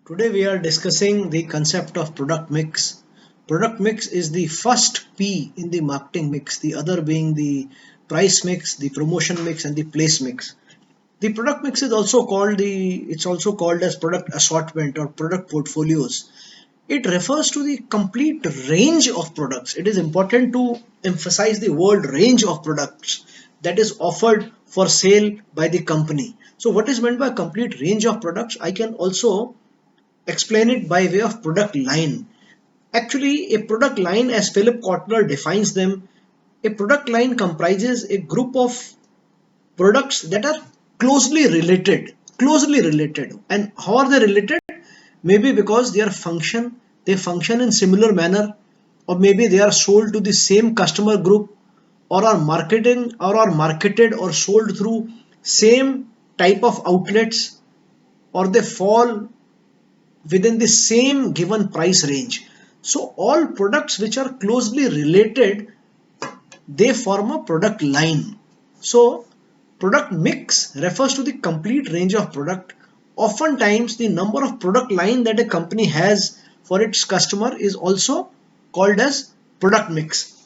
Today we are discussing the concept of product mix. Product mix is the first P in the marketing mix, the other being the price mix, the promotion mix, and the place mix. The product mix is also called it's also called as product assortment or product portfolios. It refers to the complete range of products. It is important to emphasize the word range of products that is offered for sale by the company. So what is meant by complete range of products? I can also explain it by way of product line. Actually, a product line, as Philip Kotler defines them, a product line comprises a group of products that are closely related. And how are they related? Maybe because they function in similar manner, or maybe they are sold to the same customer group, or are marketed or sold through same type of outlets, or they fall within the same given price range. So all products which are closely related, they form a product line. So product mix refers to the complete range of product. Oftentimes the number of product line that a company has for its customer is also called as product mix.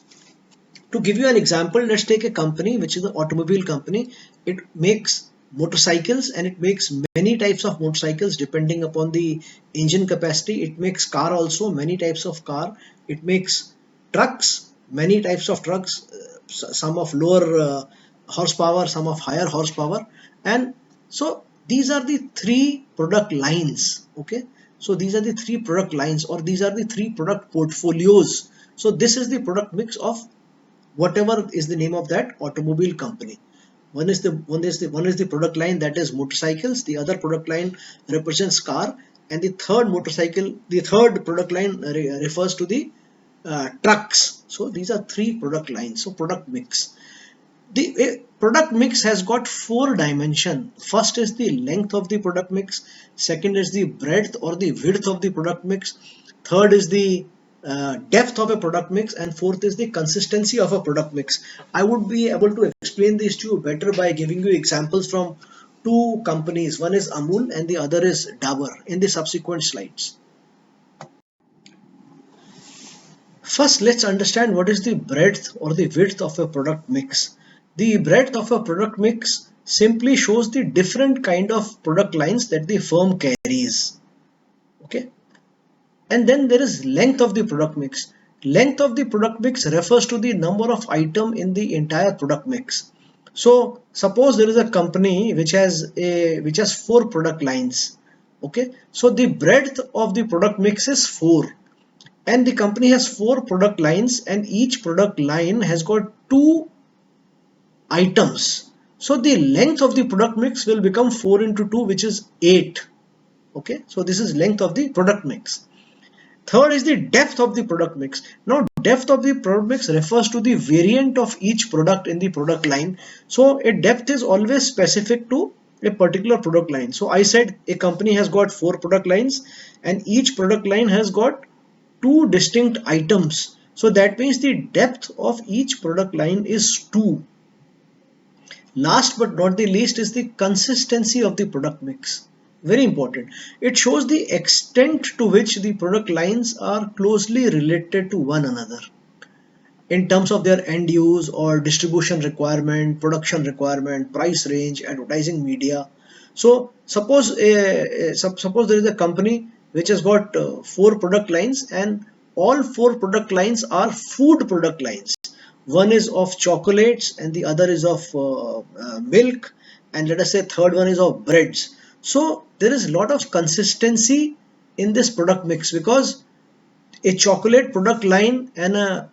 To give you an example, let's take a company which is an automobile company. It makes motorcycles, and it makes many types of motorcycles depending upon the engine capacity. It makes car also, many types of car. It makes trucks, many types of trucks, some of lower horsepower, some of higher horsepower. And so these are the three product lines. Okay, so these are the three product lines, or these are the three product portfolios. So this is the product mix of whatever is the name of that automobile company. One is the product line, that is motorcycles. The other product line represents car, and the third product line refers to the trucks. So these are three product lines. So product mix. The product mix has got four dimensions. First is the length of the product mix. Second is the breadth or the width of the product mix. Third is the depth of a product mix, and fourth is the consistency of a product mix. I would be able to explain these to you better by giving you examples from two companies. One is Amul and the other is Dabur in the subsequent slides. First, let's understand what is the breadth or the width of a product mix. The breadth of a product mix simply shows the different kind of product lines that the firm carries. Okay. And then there is length of the product mix. Length of the product mix refers to the number of item in the entire product mix. So suppose there is a company which has four product lines. Okay, so the breadth of the product mix is 4, and the company has four product lines, and each product line has got two items. So the length of the product mix will become 4 into 2, which is 8. Okay, so this is length of the product mix. Third is the depth of the product mix. Now, depth of the product mix refers to the variant of each product in the product line. So a depth is always specific to a particular product line. So I said a company has got four product lines, and each product line has got two distinct items. So that means the depth of each product line is 2. Last but not the least is the consistency of the product mix. Very important. It shows the extent to which the product lines are closely related to one another in terms of their end use or distribution requirement, production requirement, price range, advertising media. So suppose there is a company which has got four product lines, and all four product lines are food product lines. One is of chocolates, and the other is of milk, and let us say third one is of breads. So there is a lot of consistency in this product mix, because a chocolate product line and a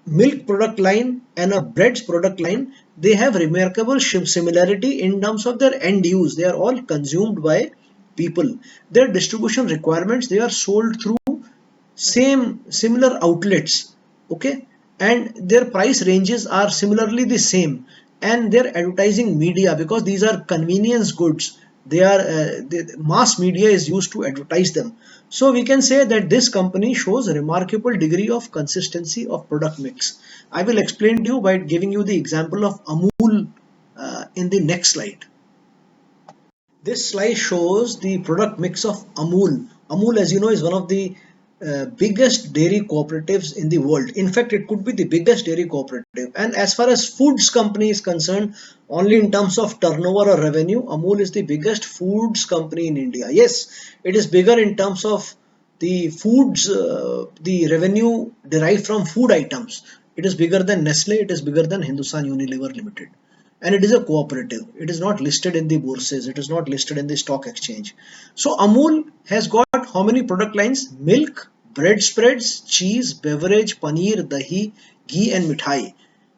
milk product line and a breads product line, they have remarkable similarity in terms of their end use. They are all consumed by people. Their distribution requirements, they are sold through similar outlets. Okay, and their price ranges are similarly the same, and their advertising media, because these are convenience goods, the mass media is used to advertise them. So we can say that this company shows a remarkable degree of consistency of product mix. I will explain to you by giving you the example of Amul in the next slide. This slide shows the product mix of Amul. Amul, as you know, is one of the biggest dairy cooperatives in the world. In fact, it could be the biggest dairy cooperative. And as far as foods company is concerned, only in terms of turnover or revenue, Amul is the biggest foods company in India. Yes, it is bigger in terms of the foods, the revenue derived from food items. It is bigger than Nestle, it is bigger than Hindustan Unilever Limited, and it is a cooperative. It is not listed in the bourses, it is not listed in the stock exchange. So Amul has got how many product lines? Milk, bread spreads, cheese, beverage, paneer, dahi, ghee, and mithai.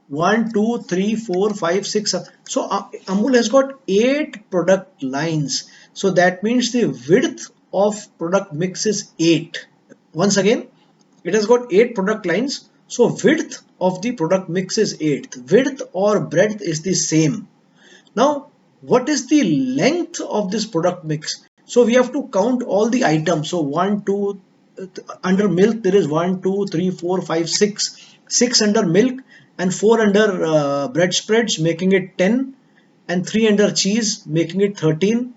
One, two, three, four, five, six. So Amul has got 8 product lines. So that means the width of product mix is 8. Once again, it has got 8 product lines. So width of the product mix is 8. Width or breadth is the same. Now, what is the length of this product mix? So we have to count all the items. So one, two, under milk there is one, two, three, four, five, six. Six under milk and four under bread spreads, making it 10, and three under cheese, making it 13,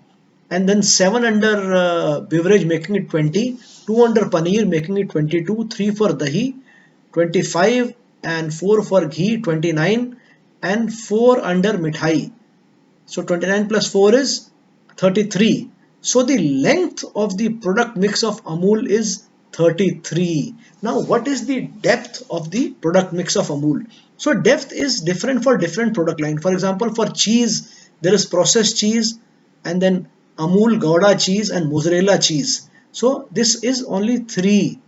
and then seven under beverage, making it 20, two under paneer, making it 22, three for dahi, 25, and four for ghee, 29, and four under mithai. So 29 plus 4 is 33. So the length of the product mix of Amul is 33. Now what is the depth of the product mix of Amul? So depth is different for different product line. For example, for cheese, there is processed cheese, and then Amul Gouda cheese and mozzarella cheese. So this is only 3.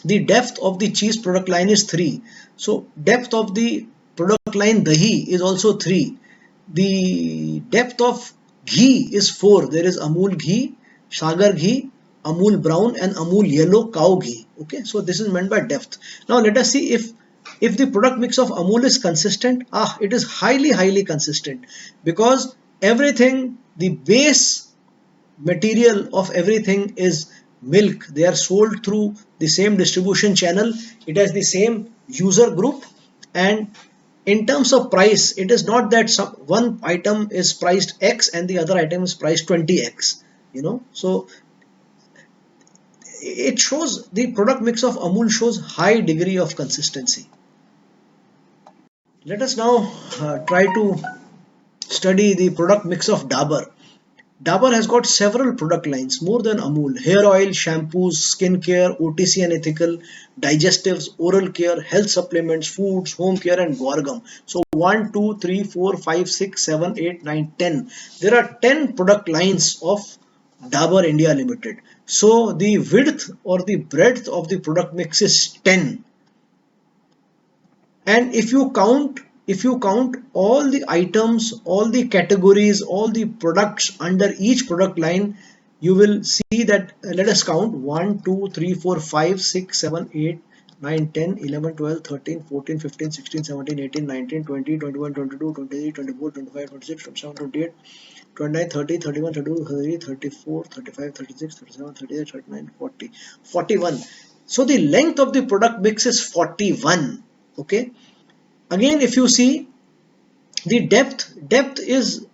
The depth of the cheese product line is 3. So depth of the product line dahi is also 3. The depth of ghee is 4. There is Amul ghee, Sagar ghee, Amul brown, and Amul yellow cow ghee. Okay, so this is meant by depth. Now let us see if the product mix of Amul is consistent. It is highly consistent, because everything, the base material of everything is milk. They are sold through the same distribution channel. It has the same user group, and in terms of price, it is not that one item is priced X and the other item is priced 20X. So it shows, the product mix of Amul shows high degree of consistency. Let us now try to study the product mix of Dabur. Dabur has got several product lines, more than Amul: hair oil, shampoos, skincare, OTC and ethical, digestives, oral care, health supplements, foods, home care, and Gorgum. So 1, 2, 3, 4, 5, 6, 7, 8, 9, 10. There are 10 product lines of Dabur India Limited. So the width or the breadth of the product mix is 10. And if you count all the items, all the categories, all the products under each product line, you will see that, let us count: 1, 2, 3, 4, 5, 6, 7, 8, 9, 10, 11, 12, 13, 14, 15, 16, 17, 18, 19, 20, 21, 22, 23, 24, 25, 26, 27, 28, 29, 30, 31, 32, 33, 34, 35, 36, 37, 38, 39, 40, 41. So the length of the product mix is 41. Okay. Again, if you see the depth is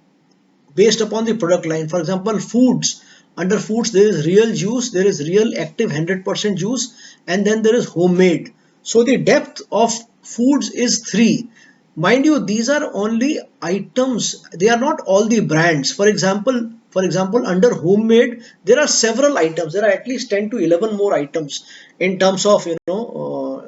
based upon the product line. For example, foods. Under foods, there is real juice, there is real active 100% juice, and then there is homemade. So the depth of foods is 3. Mind you, these are only items. They are not all the brands. For example, under homemade, there are several items. There are at least 10 to 11 more items in terms of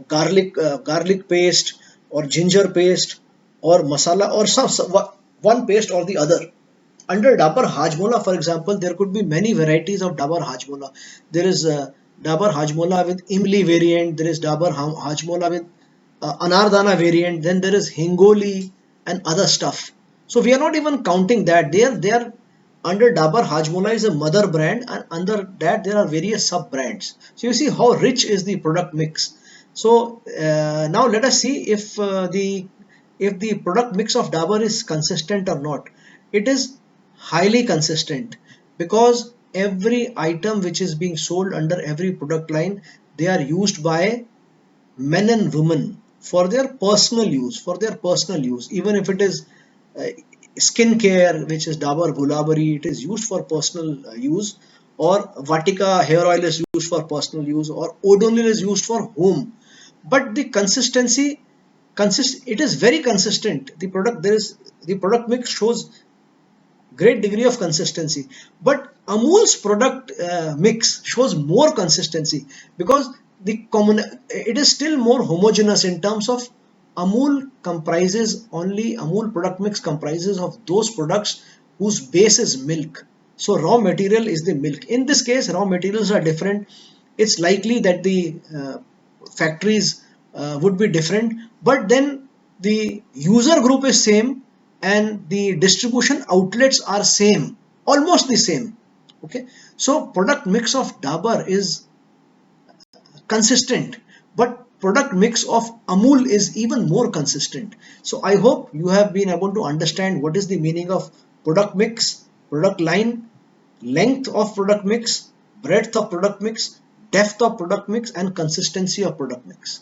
garlic paste, or ginger paste, or masala, or one paste or the other. Under Dabur Hajmola, for example, there could be many varieties of Dabur Hajmola. There is Dabur Hajmola with Imli variant. There is Dabur Hajmola with Anardana variant. Then there is Hingoli and other stuff. So we are not even counting that. They are under Dabur Hajmola is a mother brand, and under that there are various sub brands. So you see how rich is the product mix. So now let us see if the product mix of Dabur is consistent or not. It is highly consistent, because every item which is being sold under every product line, they are used by men and women for their personal use, even if it is skincare, which is Dabur Gulabari, it is used for personal use, or Vatika hair oil is used for personal use, or Odonil is used for home. But the consistency it is very consistent. The product there is the product mix shows great degree of consistency, but Amul's product mix shows more consistency because the common it is still more homogeneous in terms of Amul product mix comprises of those products whose base is milk. So raw material is the milk. In this case, raw materials are different. It's likely that the factories would be different, but then the user group is same and the distribution outlets are same, almost the same. Okay, so product mix of Dabur is consistent, but product mix of Amul is even more consistent. So I hope you have been able to understand what is the meaning of product mix, product line, length of product mix, breadth of product mix, depth of product mix, and consistency of product mix.